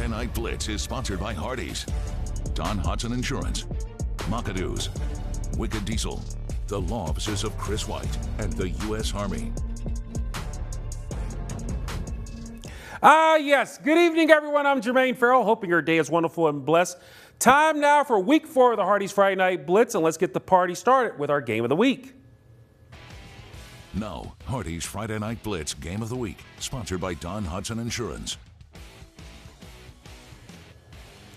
Friday Night Blitz is sponsored by Hardee's, Don Hudson Insurance, McAdoo's, Wicked Diesel, the law offices of Chris White, and the U.S. Army. Yes. Good evening, everyone. I'm Jermaine Ferrell. Hoping your day is wonderful and blessed. Time now for week 4 of the Hardee's Friday Night Blitz, and let's get the party started with our game of the week. Now, Hardee's Friday Night Blitz Game of the Week, sponsored by Don Hudson Insurance.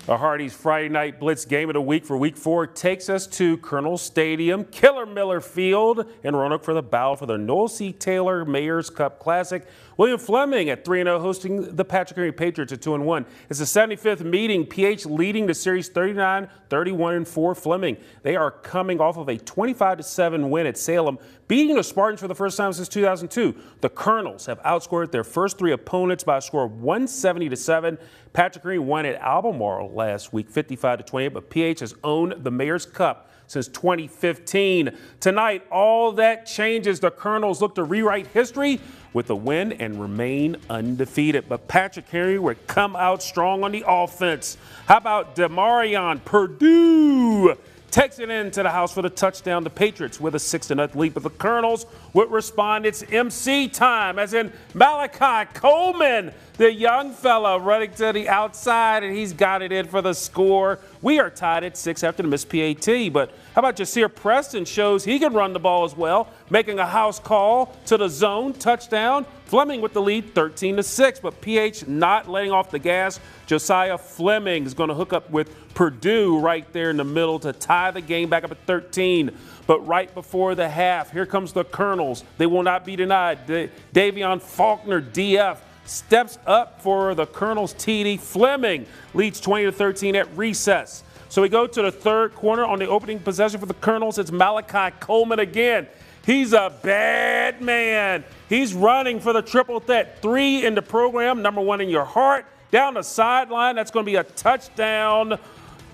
Our Hardee's Friday Night Blitz Game of the Week for Week 4 takes us to Colonel Stadium, Killer Miller Field in Roanoke for the battle for the Noel C. Taylor Mayor's Cup Classic. William Fleming at 3-0 hosting the Patrick Henry Patriots at 2-1. It's the 75th meeting, PH leading the series 39-31-4 Fleming. They are coming off of a 25-7 win at Salem, beating the Spartans for the first time since 2002. The Colonels have outscored their first 3 opponents by a score of 170-7. Patrick Henry won at Albemarle last week, 55-28, but PH has owned the Mayor's Cup since 2015. Tonight, all that changes. The Colonels look to rewrite history with a win and remain undefeated. But Patrick Henry would come out strong on the offense. How about Demarion Purdue? Takes it into the house for the touchdown. The Patriots with a 6-0 lead, but the Colonels would respond. It's MC time, as in Malachi Coleman, the young fella running to the outside, and he's got it in for the score. We are tied at 6 after the missed PAT, but how about Jasir Preston shows he can run the ball as well, making a house call to the zone, touchdown. Fleming with the lead 13-6, but PH not letting off the gas. Josiah Fleming is going to hook up with Purdue right there in the middle to tie the game back up at 13. But right before the half, here comes the Colonels. They will not be denied. Davion Faulkner, DF, steps up for the Colonels TD. Fleming leads 20-13 at recess. So we go to the third quarter. On the opening possession for the Colonels, it's Malachi Coleman again. He's a bad man. He's running for the triple threat. 3 in the program, number 1 in your heart. Down the sideline, that's going to be a touchdown,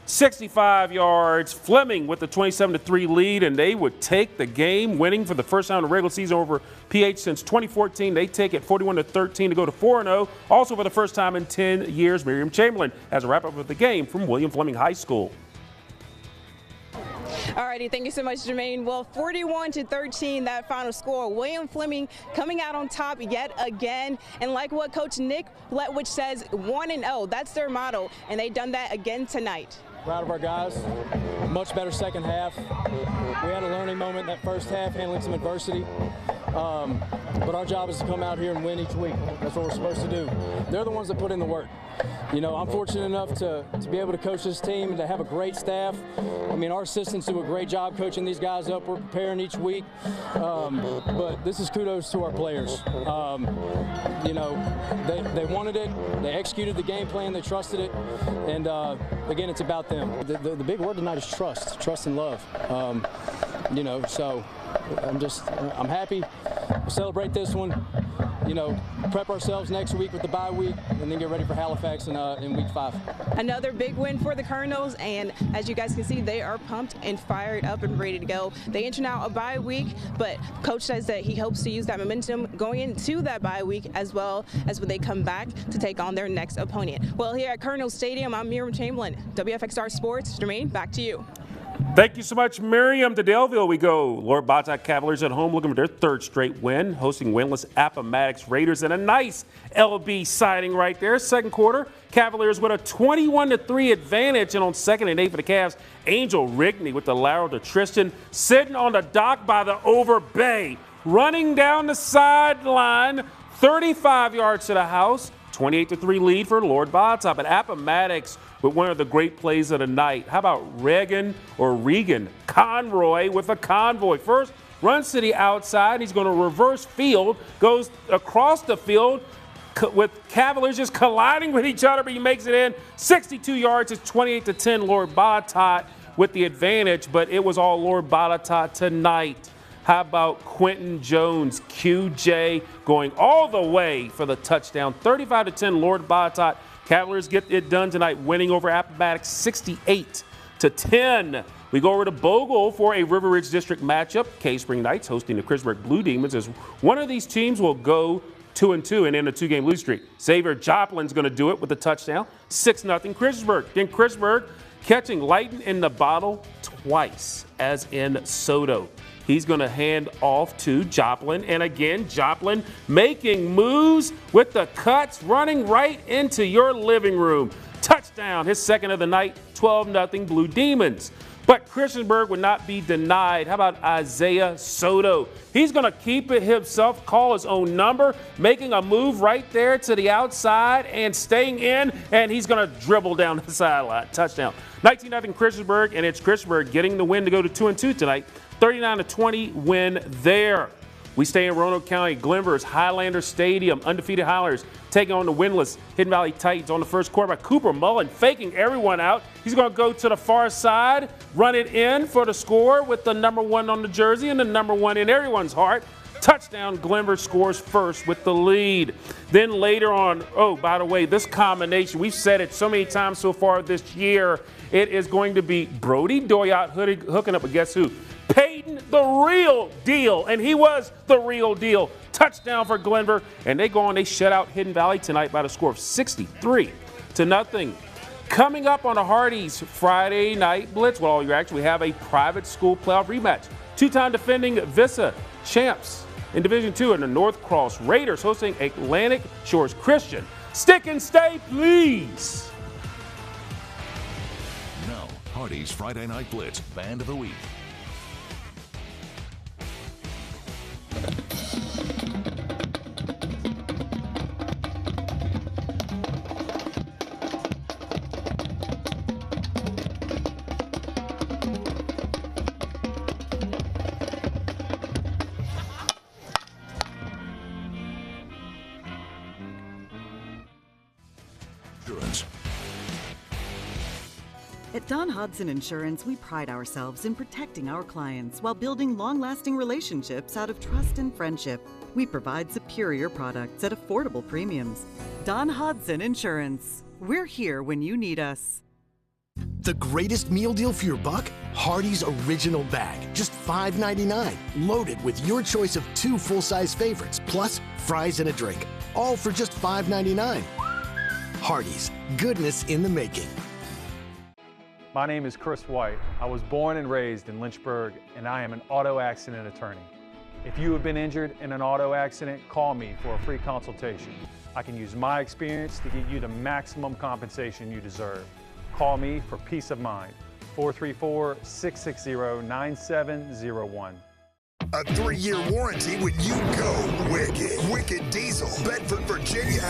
65 yards. Fleming with the 27-3 lead, and they would take the game, winning for the first time in the regular season over PH since 2014. They take it 41-13 to go to 4-0. Also for the first time in 10 years, Miriam Chamberlain has a wrap-up of the game from William Fleming High School. Alrighty, thank you so much, Jermaine. Well, 41-13, that final score. William Fleming coming out on top yet again. And like what Coach Nick Letwich says, 1-0, that's their motto. And they've done that again tonight. Proud of our guys. Much better second half. We had a learning moment in that first half, handling some adversity. But our job is to come out here and win each week. That's what we're supposed to do. They're the ones that put in the work. You know, I'm fortunate enough to be able to coach this team and to have a great staff. I mean, our assistants do a great job coaching these guys up. We're preparing each week. But this is kudos to our players. You know, they wanted it. They executed the game plan. They trusted it. And, again, it's about them. The big word tonight is trust and love. You know, so I'm happy. We'll celebrate this one. You know, prep ourselves next week with the bye week, and then get ready for Halifax in week 5. Another big win for the Colonels, and as you guys can see, they are pumped and fired up and ready to go. They enter now a bye week, but Coach says that he hopes to use that momentum going into that bye week as well as when they come back to take on their next opponent. Well, here at Colonel Stadium, I'm Miriam Chamberlain, WFXR Sports. Jermaine, back to you. Thank you so much, Miriam. To Daleville we go. Lord Bottock Cavaliers at home looking for their 3rd straight win, hosting winless Appomattox Raiders, and a nice LB sighting right there. Second quarter, Cavaliers with a 21-3 advantage, and on 2nd and 8 for the Cavs, Angel Rigney with the lateral to Tristan, sitting on the dock by the over bay, running down the sideline, 35 yards to the house. 28-3 lead for Lord Bottock. But Appomattox with one of the great plays of the night. How about Regan Conroy with a convoy? First, runs to the outside. He's going to reverse field, goes across the field with Cavaliers just colliding with each other, but he makes it in. 62 yards. It's 28-10. Lord Bottock with the advantage, but it was all Lord Bottock tonight. How about Quentin Jones, QJ, going all the way for the touchdown. 35-10, Lord Bottock. Cavaliers get it done tonight, winning over Appomattox 68-10. We go over to Bogle for a River Ridge District matchup. K-Spring Knights hosting the Chrisburg Blue Demons, as one of these teams will go 2-2 and in a 2-game losing streak. Xavier Joplin's going to do it with a touchdown. 6-0 Christiansburg. Then Christiansburg catching lightning in the bottle twice, as in Soto. He's going to hand off to Joplin. And again, Joplin making moves with the cuts, running right into your living room. Touchdown, his second of the night, 12-0 Blue Demons. But Christiansburg would not be denied. How about Isaiah Soto? He's going to keep it himself, call his own number, making a move right there to the outside and staying in, and he's going to dribble down the sideline. Touchdown. 19-0 Christiansburg, and it's Christiansburg getting the win to go to 2-2 tonight. 39-20 win there. We stay in Roanoke County. Glenver's Highlander Stadium. Undefeated Highlanders taking on the winless Hidden Valley Titans on the first quarter by Cooper Mullen, faking everyone out. He's going to go to the far side, run it in for the score with the number 1 on the jersey and the number 1 in everyone's heart. Touchdown, Glenver scores first with the lead. Then later on, oh, by the way, this combination, we've said it so many times so far this year, it is going to be Brody Doyot hooking up with guess who? Peyton, the real deal, and he was the real deal. Touchdown for Glenver, and they go on, they shut out Hidden Valley tonight by the score of 63-0. Coming up on the Hardee's Friday night Blitz, well, you actually have a private school playoff rematch. Two-time defending Vista champs in Division II and the North Cross Raiders hosting Atlantic Shores Christian. Stick and stay, please. Now, Hardee's Friday Night Blitz Band of the Week. At Don Hudson Insurance, we pride ourselves in protecting our clients while building long-lasting relationships out of trust and friendship. We provide superior products at affordable premiums. Don Hudson Insurance. We're here when you need us. The greatest meal deal for your buck? Hardee's Original Bag. Just $5.99. Loaded with your choice of 2 full-size favorites, plus fries and a drink. All for just $5.99. Hardee's. Goodness in the making. My name is Chris White. I was born and raised in Lynchburg, and I am an auto accident attorney. If you have been injured in an auto accident, call me for a free consultation. I can use my experience to get you the maximum compensation you deserve. Call me for peace of mind. 434-660-9701. A 3-year warranty when you go wicked. Wicked Diesel, Bedford, Virginia.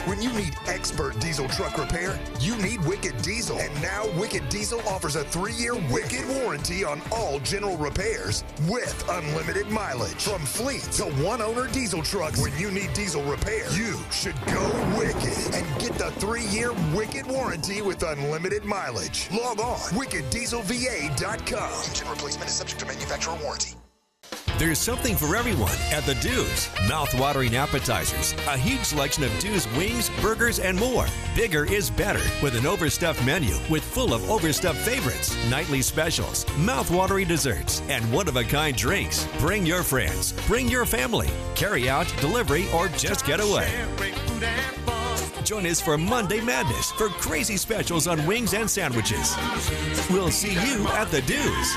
When you need expert diesel truck repair, you need Wicked Diesel. And now Wicked Diesel offers a 3-year wicked warranty on all general repairs with unlimited mileage. From fleet to one-owner diesel trucks, when you need diesel repair, you should go wicked and get the 3-year wicked warranty with unlimited mileage. Log on wickeddieselva.com. Engine replacement is subject to manufacturer warranty. There's something for everyone at the Do's. Mouth-watering appetizers, a huge selection of Do's wings, burgers, and more. Bigger is better with an overstuffed menu with full of overstuffed favorites, nightly specials, mouth-watering desserts, and one-of-a-kind drinks. Bring your friends, bring your family, carry out, delivery, or just get away. Join us for Monday Madness for crazy specials on wings and sandwiches. We'll see you at the Do's.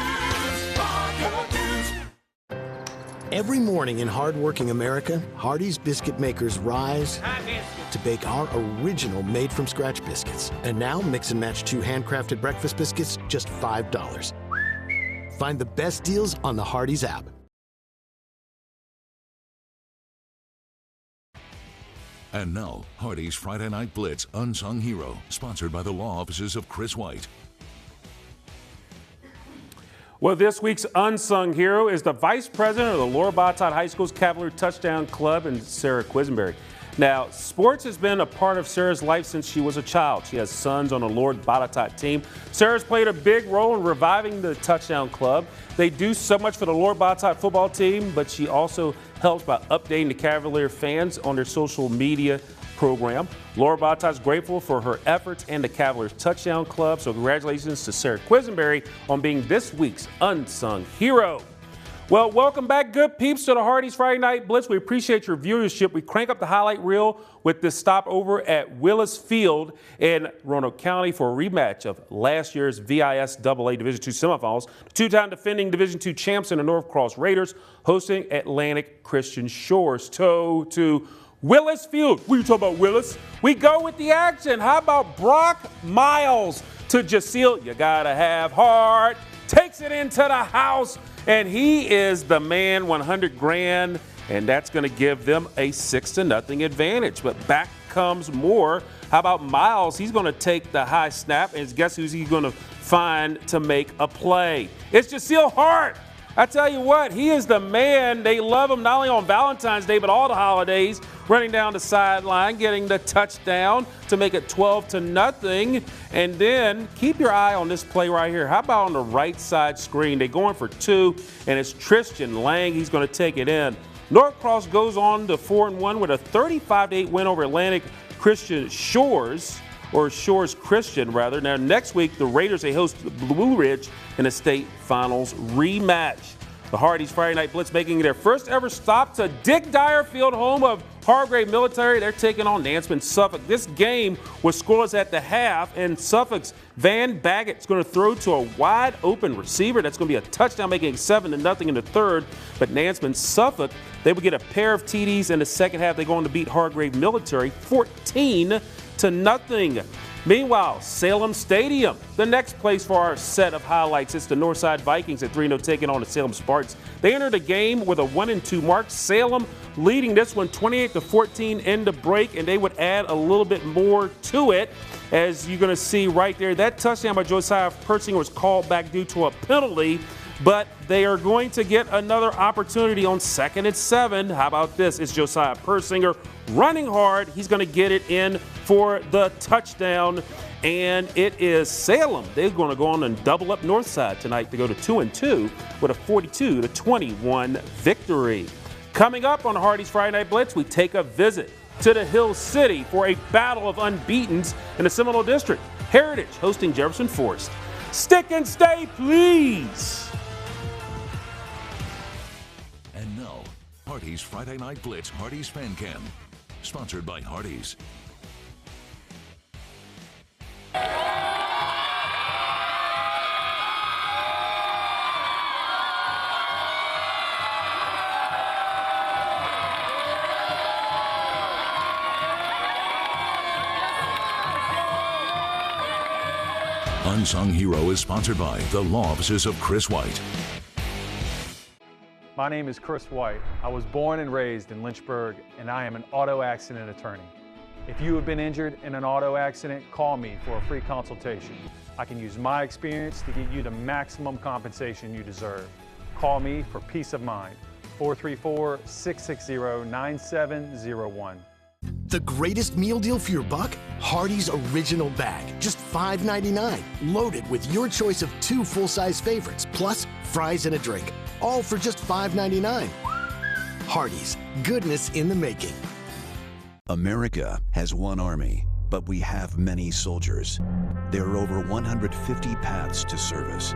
Every morning in hardworking America, Hardee's biscuit makers rise to bake our original made-from-scratch biscuits. And now, mix and match 2 handcrafted breakfast biscuits, just $5. Find the best deals on the Hardee's app. And now, Hardee's Friday Night Blitz Unsung Hero, sponsored by the law offices of Chris White. Well, this week's unsung hero is the vice president of the Lower Botetourt High School's Cavalier Touchdown Club, and Sarah Quisenberry. Now, sports has been a part of Sarah's life since she was a child. She has sons on the Lower Botetourt team. Sarah's played a big role in reviving the Touchdown Club. They do so much for the Lower Botetourt football team, but she also helps by updating the Cavalier fans on their social media program. Lower Botetourt is grateful for her efforts and the Cavaliers Touchdown Club. So congratulations to Sarah Quisenberry on being this week's unsung hero. Well, welcome back, good peeps, to the Hardee's Friday Night Blitz. We appreciate your viewership. We crank up the highlight reel with this stop over at Willis Field in Roanoke County for a rematch of last year's VISAA Division II semifinals. Two-time defending Division II champs in the North Cross Raiders hosting Atlantic Christian Shores. To Willis Field. What are you talking about, Willis? We go with the action. How about Brock Miles to Jaceel? You gotta have heart. Takes it into the house. And he is the man, 100 grand, and that's going to give them a 6-0 advantage. But back comes Moore. How about Miles? He's going to take the high snap, and guess who's he going to find to make a play? It's Jaceel Hart. I tell you what, he is the man. They love him not only on Valentine's Day, but all the holidays, running down the sideline, getting the touchdown to make it 12-0. And then keep your eye on this play right here. How about on the right side screen? They're going for two, and it's Tristan Lang. He's going to take it in. North Cross goes on to 4-1 with a 35-8 win over Atlantic Christian Shores. Or Shores Christian, rather. Now, next week, the Raiders, they host Blue Ridge in a state finals rematch. The Hardee's Friday Night Blitz making their first ever stop to Dick Dyer Field, home of Hargrave Military. They're taking on Nansemond Suffolk. This game was scoreless at the half, and Suffolk's Van Baggett's going to throw to a wide open receiver. That's going to be a touchdown, making it 7-0 in the third. But Nansemond Suffolk, they would get a pair of TDs in the second half. They go on to beat Hargrave Military 14-0. Meanwhile, Salem Stadium, the next place for our set of highlights. It's the Northside Vikings at 3-0 taking on the Salem Spartans. They entered the game with a 1-2 mark. Salem leading this one 28-14 in the break, and they would add a little bit more to it. As you're going to see right there, that touchdown by Josiah Persinger was called back due to a penalty, but they are going to get another opportunity on 2nd and 7. How about this? It's Josiah Persinger running hard. He's going to get it in for the touchdown, and it is Salem. They're going to go on and double up Northside tonight to go to 2-2 with a 42-21 victory. Coming up on Hardee's Friday Night Blitz, we take a visit to the Hill City for a battle of unbeatens in the Seminole District. Heritage hosting Jefferson Forest. Stick and stay, please. And now, Hardee's Friday Night Blitz Hardee's Fan Cam, sponsored by Hardee's. Unsung Hero is sponsored by the Law Offices of Chris White. My name is Chris White. I was born and raised in Lynchburg, and I am an auto accident attorney. If you have been injured in an auto accident, call me for a free consultation. I can use my experience to get you the maximum compensation you deserve. Call me for peace of mind. 434-660-9701. The greatest meal deal for your buck? Hardee's Original Bag, just $5.99, loaded with your choice of 2 full-size favorites, plus fries and a drink, all for just $5.99. Hardee's, goodness in the making. America has one army, but we have many soldiers. There are over 150 paths to service.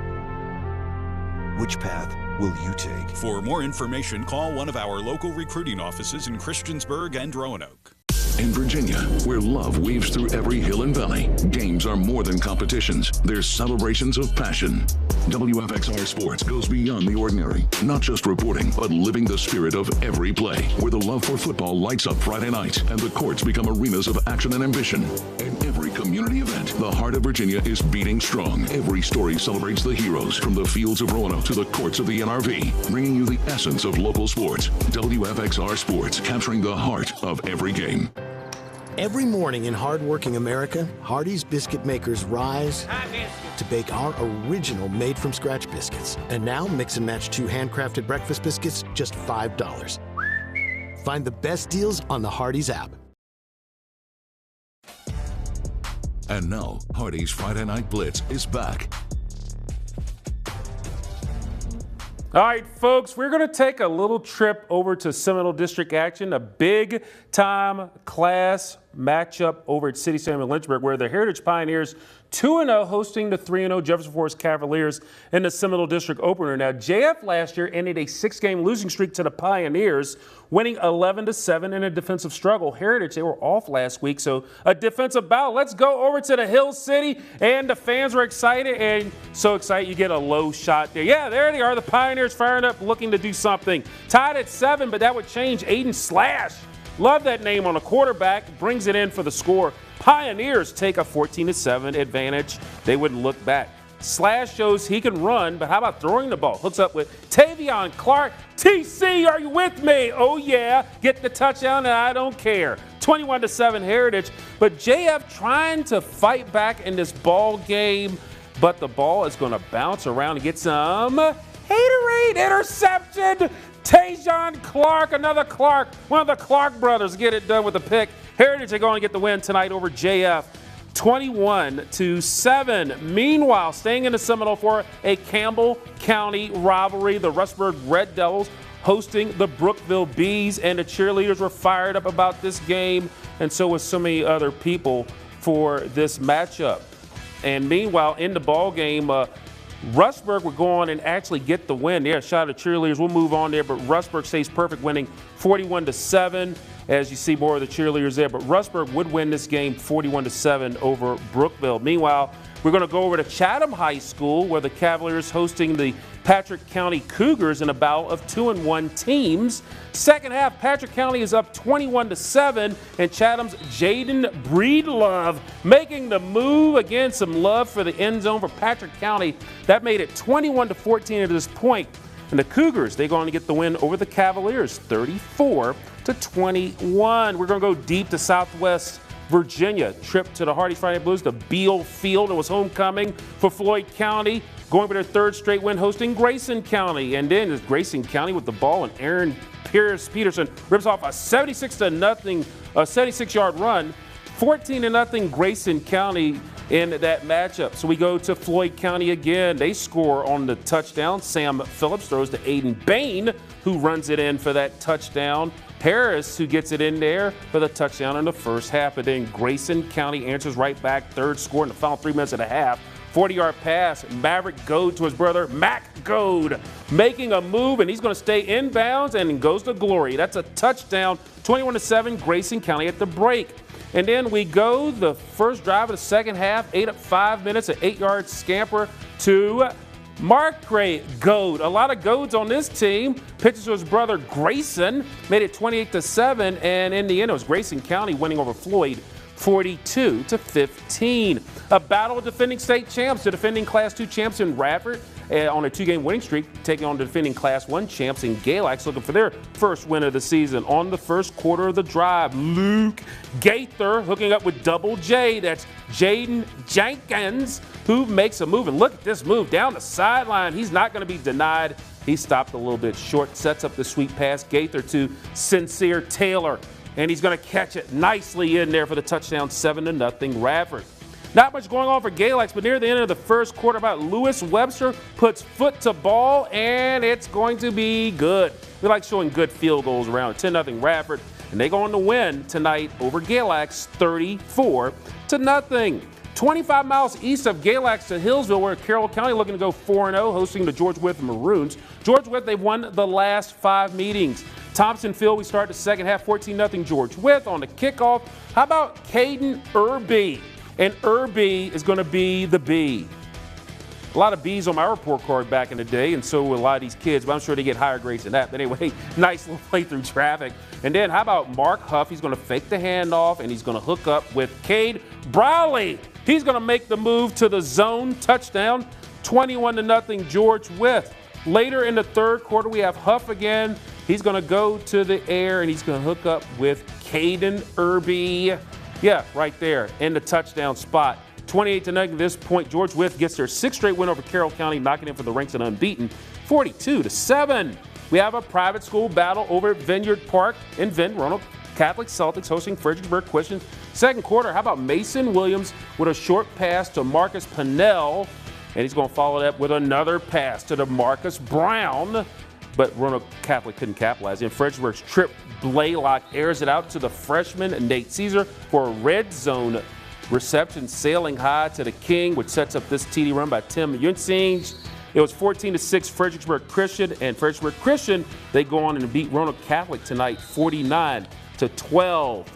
Which path will you take? For more information, call one of our local recruiting offices in Christiansburg and Roanoke. In Virginia, where love weaves through every hill and valley, games are more than competitions. They're celebrations of passion. WFXR Sports goes beyond the ordinary, not just reporting, but living the spirit of every play, where the love for football lights up Friday night and the courts become arenas of action and ambition. In every community event, the heart of Virginia is beating strong. Every story celebrates the heroes, from the fields of Roanoke to the courts of the NRV, bringing you the essence of local sports. WFXR Sports, capturing the heart of every game. Every morning in hardworking America, Hardee's biscuit makers rise to bake our original made-from-scratch biscuits. And now, mix and match 2 handcrafted breakfast biscuits, just $5. Find the best deals on the Hardee's app. And now, Hardee's Friday Night Blitz is back. All right, folks, we're going to take a little trip over to Seminole District action, a big-time class matchup over at City Stadium in Lynchburg, where the Heritage Pioneers 2-0 hosting the 3-0 Jefferson Forest Cavaliers in the Seminole District opener. Now, JF last year ended a 6-game losing streak to the Pioneers, winning 11-7 in a defensive struggle. Heritage, they were off last week, so a defensive battle. Let's go over to the Hill City, and the fans were excited, and so excited you get a low shot there. Yeah, there they are, the Pioneers firing up, looking to do something. Tied at 7, but that would change. Aiden Slash, love that name on a quarterback, brings it in for the score. Pioneers take a 14-7 advantage. They wouldn't look back. Slash shows he can run, but how about throwing the ball? Hooks up with Tavion Clark. TC, are you with me? Oh, yeah. Get the touchdown, and I don't care. 21-7 Heritage. But JF trying to fight back in this ball game, but the ball is going to bounce around and get some haterade interception. Tavion Clark, another Clark, one of the Clark brothers, get it done with a pick. Heritage are going to get the win tonight over JF. 21-7. Meanwhile, staying in the Seminole for a Campbell County rivalry, the Rustburg Red Devils hosting the Brookville Bees, and the cheerleaders were fired up about this game, and so was so many other people for this matchup. And meanwhile, in the ball game, Rustburg would go on and actually get the win. Yeah, shot of the cheerleaders. We'll move on there, but Rustburg stays perfect, winning 41-7. As you see more of the cheerleaders there, but Rustburg would win this game 41-7 over Brookville. Meanwhile, we're going to go over to Chatham High School, where the Cavaliers hosting the Patrick County Cougars in a battle of 2-1 teams. Second half, Patrick County is up 21-7, and Chatham's Jaden Breedlove making the move. Again, some love for the end zone for Patrick County. That made it 21-14 at this point. And the Cougars, they're going to get the win over the Cavaliers, 34-21. We're going to go deep to Southwest Virginia. Trip to the Hardee Friday Blues to Beale Field. It was homecoming for Floyd County, going for their third straight win, hosting Grayson County. And then it's Grayson County with the ball, and Aaron Peterson rips off a 76-yard run. 14-0 Grayson County in that matchup. So we go to Floyd County again. They score on the touchdown. Sam Phillips throws to Aiden Bain, who runs it in for that touchdown. Harris, who gets it in there for the touchdown in the first half. And then Grayson County answers right back. Third score in the final 3 minutes and a half. 40-yard pass. Maverick Goad to his brother, Mac Goad, making a move, and he's going to stay inbounds and goes to glory. That's a touchdown. 21-7 Grayson County at the break. And then we go the first drive of the second half, 8 up 5 minutes, an 8-yard scamper to Mark-Ray Goad. A lot of Goads on this team. Pitches to his brother Grayson, made it 28-7, and in the end it was Grayson County winning over Floyd 42-15. A battle of defending state champs, the defending Class II champs in Radford on a 2-game winning streak, taking on the defending Class I champs in Galax, looking for their first win of the season. On the first quarter of the drive, Luke Gaither hooking up with Double J. That's Jaden Jenkins, who makes a move. And look at this move down the sideline. He's not going to be denied. He stopped a little bit short, sets up the sweep pass. Gaither to Sincere Taylor, and he's going to catch it nicely in there for the touchdown, 7-0 Radford. Not much going on for Galax, but near the end of the first quarter, about Lewis Webster puts foot to ball, and it's going to be good. We like showing good field goals around. 10-0 Radford, and they go on to win tonight over Galax 34-0. 25 miles east of Galax to Hillsville, where Carroll County looking to go 4-0, hosting the George Wythe Maroons. George Wythe, they've won the last 5 meetings. Thompson Field, we start the second half, 14-0 George Wythe. On the kickoff, how about Caden Irby? And Irby is going to be the B. A lot of B's on my report card back in the day, and so will a lot of these kids, but I'm sure they get higher grades than that. But anyway, nice little play through traffic. And then how about Mark Huff? He's going to fake the handoff, and he's going to hook up with Cade Browley. He's going to make the move to the zone touchdown, 21-0 George Wythe. Later in the third quarter, we have Huff again. He's going to go to the air, and he's going to hook up with Caden Irby. Yeah, right there in the touchdown spot. 28-0 at this point. George Wythe gets their 6th straight win over Carroll County, knocking in for the ranks and unbeaten, 42-7. We have a private school battle over at Vineyard Park in Vin. Roanoke Catholic Celtics hosting Fredericksburg Christian. Second quarter, how about Mason Williams with a short pass to Marcus Pennell, and he's going to follow that with another pass to DeMarcus Brown. but Roanoke Catholic couldn't capitalize. And Fredericksburg's Trip Blaylock airs it out to the freshman Nate Caesar for a red zone reception, sailing high to the king, which sets up this TD run by Tim Yunsing. It was 14-6 Fredericksburg Christian, and Fredericksburg Christian, they go on and beat Roanoke Catholic tonight 49-12.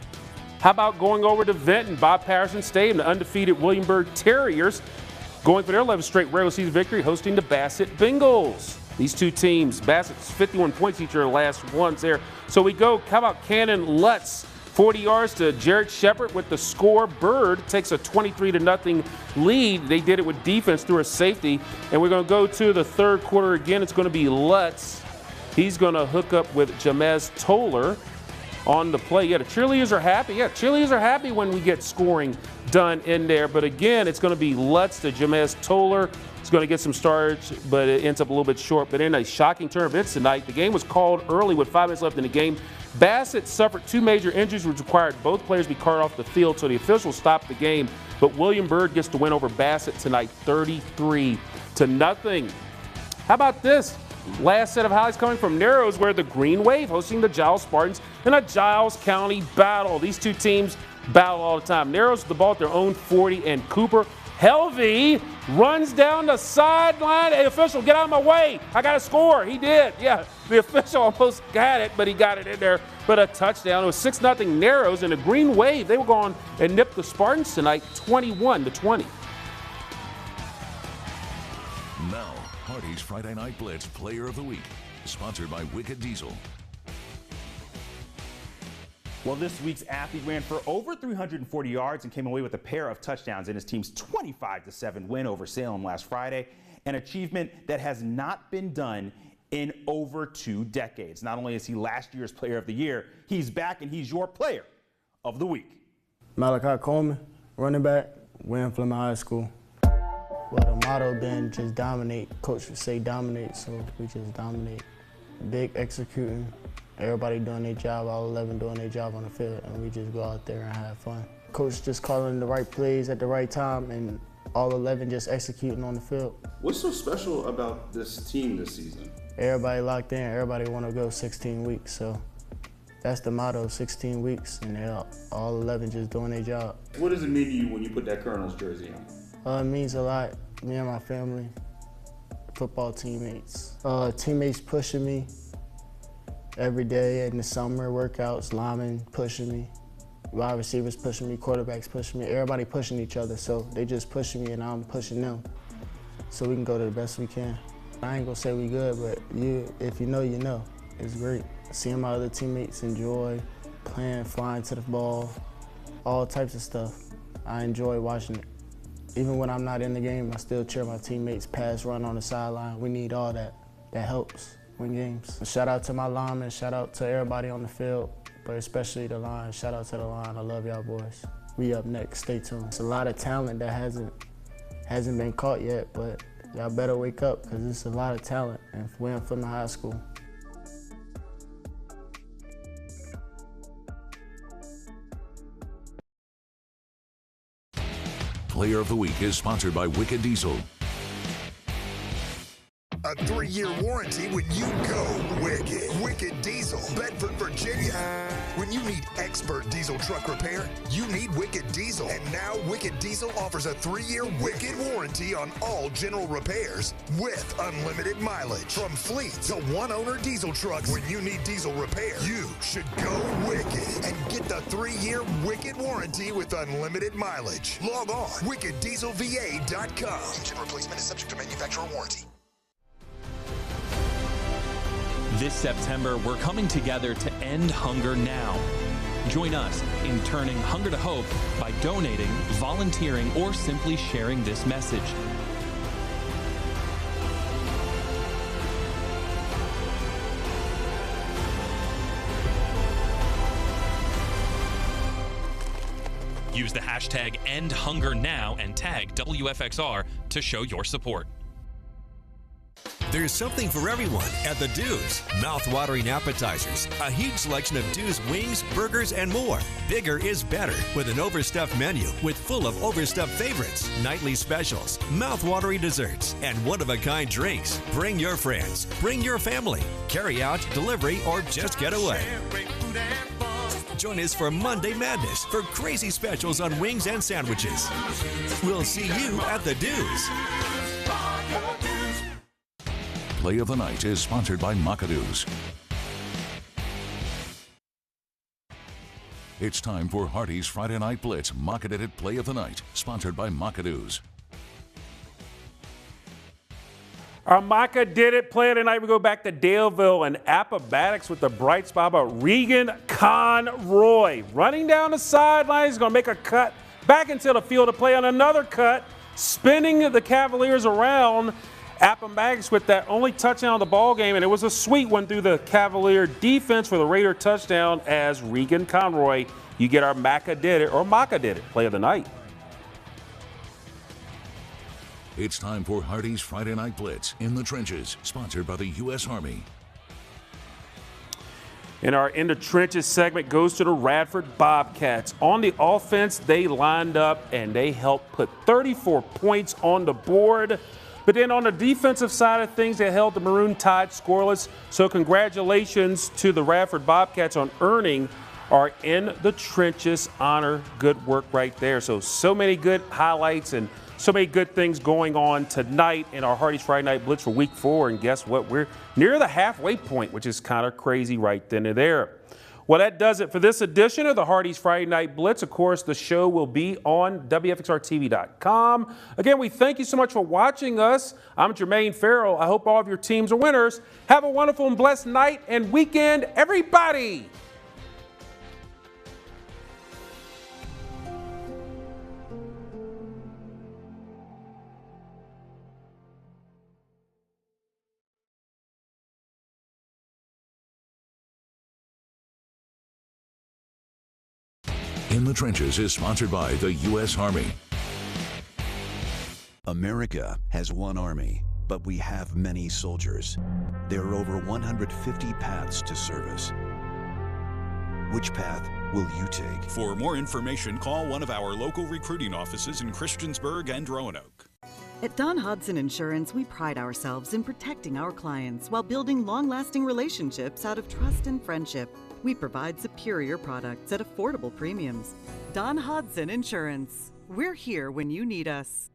How about going over to Vinton? Bob Patterson Stadium, the undefeated Williamsburg Terriers going for their 11th straight regular season victory, hosting the Bassett Bengals. These two teams, Bassett's 51 points each of their last ones there. So we go, how about Cannon Lutz? 40 yards to Jared Shepard with the score. Bird takes a 23-0 lead. They did it with defense through a safety. And we're going to go to the third quarter again. It's going to be Lutz. He's going to hook up with Jamez Toller on the play. Yeah, the cheerleaders are happy. Yeah, cheerleaders are happy when we get scoring done in there. But again, it's going to be Lutz to Jamez Toller. It's going to get some starch, but it ends up a little bit short. But in a shocking turn of events tonight, the game was called early with 5 minutes left in the game. Bassett suffered 2 major injuries, which required both players to be carted off the field, so the officials stopped the game. But Williamsburg gets the win over Bassett tonight, 33-0. How about this? Last set of highlights coming from Narrows, where the Green Wave hosting the Giles Spartans in a Giles County battle. These two teams battle all the time. Narrows with the ball at their own 40, and Cooper Helvey runs down the sideline. Hey, official, get out of my way. I got to score. He did. Yeah, the official almost got it, but he got it in there. But a touchdown. It was 6-0 Narrows, and the Green Wave, they were going and nipped the Spartans tonight 21-20. Now, Hardee's Friday Night Blitz Player of the Week, sponsored by Wicked Diesel. Well, this week's athlete ran for over 340 yards and came away with a pair of touchdowns in his team's 25-7 win over Salem last Friday, an achievement that has not been done in over 2 decades. Not only is he last year's Player of the Year, he's back and he's your Player of the Week. Malachi Coleman, running back, William Fleming High School. Well, the motto been just dominate. Coach would say dominate, so we just dominate. Big executing. Everybody doing their job, all 11 doing their job on the field, and we just go out there and have fun. Coach just calling the right plays at the right time, and all 11 just executing on the field. What's so special about this team this season? Everybody locked in, everybody want to go 16 weeks, so that's the motto, 16 weeks, and they're all 11 just doing their job. What does it mean to you when you put that Colonel's jersey on? It means a lot. Me and my family, football teammates. Teammates pushing me every day in the summer workouts, linemen pushing me, wide receivers pushing me, quarterbacks pushing me, everybody pushing each other. So they just pushing me and I'm pushing them so we can go to the best we can. I ain't gonna say we good, but if you know, you know. It's great. Seeing my other teammates enjoy playing, flying to the ball, all types of stuff. I enjoy watching it. Even when I'm not in the game, I still cheer my teammates, pass, run on the sideline. We need all that. That helps win games. Shout out to my linemen, shout out to everybody on the field, but especially the line. Shout out to the line. I love y'all boys. We up next. Stay tuned. It's a lot of talent that hasn't been caught yet, but y'all better wake up because it's a lot of talent and we're from the high school. Player of the Week is sponsored by Wicked Diesel. A 3-year warranty when you go Wicked. Wicked Diesel, Bedford, Virginia. When you need expert diesel truck repair, you need Wicked Diesel. And now Wicked Diesel offers a 3-year Wicked warranty on all general repairs with unlimited mileage. From fleet to one-owner diesel trucks, when you need diesel repair, you should go Wicked and get the 3-year Wicked warranty with unlimited mileage. Log on wickeddieselva.com. Engine replacement is subject to manufacturer warranty. This September, we're coming together to end hunger now. Join us in turning hunger to hope by donating, volunteering, or simply sharing this message. Use the hashtag #EndHungerNow and tag WFXR to show your support. There's something for everyone at the Dues. Mouth-watering appetizers, a huge selection of Dues wings, burgers, and more. Bigger is better with an overstuffed menu with full of overstuffed favorites, nightly specials, mouth-watering desserts, and one-of-a-kind drinks. Bring your friends, bring your family, carry out, delivery, or just get away. Join us for Monday Madness for crazy specials on wings and sandwiches. We'll see you at the Dues. Play of the Night is sponsored by Macado's. It's time for Hardee's Friday Night Blitz Mock-Edited Play of the Night, sponsored by Macado's. Our Maka did it. Play of the night. We go back to Daleville and Appomattox with the bright spot about Regan Conroy. Running down the sideline. He's going to make a cut back into the field to play on another cut, spinning the Cavaliers around. Appomattox with that only touchdown of the ball game, and it was a sweet one through the Cavalier defense for the Raider touchdown as Regan Conroy. You get our Maka did it, or Maka did it, play of the night. It's time for Hardee's Friday Night Blitz in the Trenches, sponsored by the U.S. Army. And our In the Trenches segment goes to the Radford Bobcats. On the offense, they lined up and they helped put 34 points on the board. But then on the defensive side of things, they held the Maroon Tide scoreless. So congratulations to the Radford Bobcats on earning our In the Trenches honor. Good work right there. So many good highlights and so many good things going on tonight in our Hardee's Friday Night Blitz for Week 4. And guess what? We're near the halfway point, which is kind of crazy right then and there. Well, that does it for this edition of the Hardee's Friday Night Blitz. Of course, the show will be on WFXRTV.com. Again, we thank you so much for watching us. I'm Jermaine Ferrell. I hope all of your teams are winners. Have a wonderful and blessed night and weekend, everybody. In the Trenches is sponsored by the U.S. Army. America has one army, but we have many soldiers. There are over 150 paths to service. Which path will you take? For more information, call one of our local recruiting offices in Christiansburg and Roanoke. At Don Hodson Insurance, we pride ourselves in protecting our clients while building long-lasting relationships out of trust and friendship. We provide superior products at affordable premiums. Don Hodson Insurance. We're here when you need us.